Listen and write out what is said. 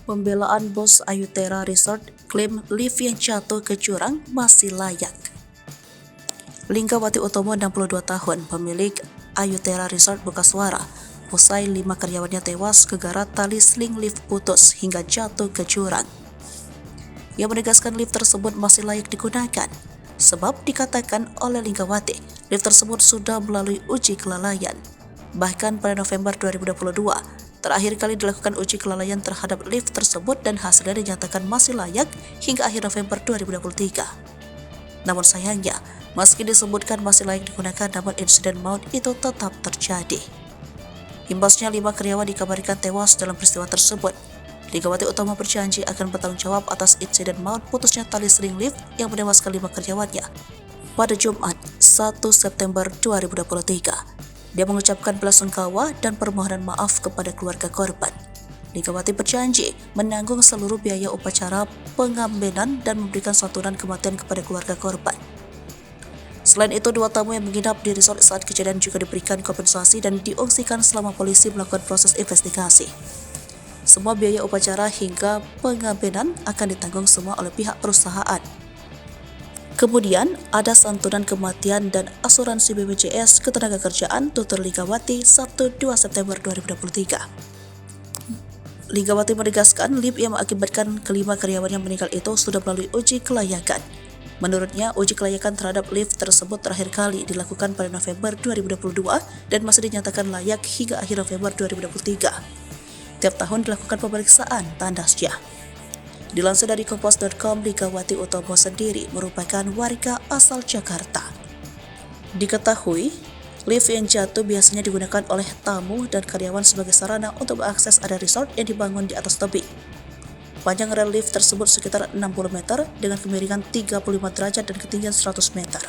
Pembelaan bos Ayutera Resort klaim lift yang jatuh ke jurang masih layak. Linggawati Utomo, 62 tahun, pemilik Ayutera Resort buka suara usai 5 karyawannya tewas gegara tali sling lift putus hingga jatuh ke jurang. Ia menegaskan lift tersebut masih layak digunakan, sebab dikatakan oleh Linggawati, lift tersebut sudah melalui uji kelalaian. Bahkan pada November 2022, terakhir kali dilakukan uji kelalaian terhadap lift tersebut dan hasilnya dinyatakan masih layak hingga akhir November 2023. Namun sayangnya, meski disebutkan masih layak digunakan, namun insiden maut itu tetap terjadi. Imbasnya 5 karyawan dikabarkan tewas dalam peristiwa tersebut. Linggawati Utomo berjanji akan bertanggung jawab atas insiden maut putusnya tali sling lift yang menewaskan 5 karyawannya pada Jumat 1 September 2023. Dia mengucapkan belasungkawa dan permohonan maaf kepada keluarga korban. Linggawati berjanji menanggung seluruh biaya upacara pengambenan dan memberikan santunan kematian kepada keluarga korban. Selain itu, 2 tamu yang menginap di resort saat kejadian juga diberikan kompensasi dan diungsikan selama polisi melakukan proses investigasi. Semua biaya upacara hingga pengambenan akan ditanggung semua oleh pihak perusahaan. Kemudian, ada santunan kematian dan asuransi BPJS Ketenagakerjaan tutur Linggawati 1-2 September 2023. Linggawati menegaskan lift yang mengakibatkan kelima karyawan yang meninggal itu sudah melalui uji kelayakan. Menurutnya, uji kelayakan terhadap lift tersebut terakhir kali dilakukan pada November 2022 dan masih dinyatakan layak hingga akhir November 2023. Tiap tahun dilakukan pemeriksaan tandasnya. Dilansir dari Kompas.com, Linggawati Utomo sendiri merupakan warga asal Jakarta. Diketahui, lift yang jatuh biasanya digunakan oleh tamu dan karyawan sebagai sarana untuk mengakses area resort yang dibangun di atas tebing. Panjang rel lift tersebut sekitar 60 meter dengan kemiringan 35 derajat dan ketinggian 100 meter.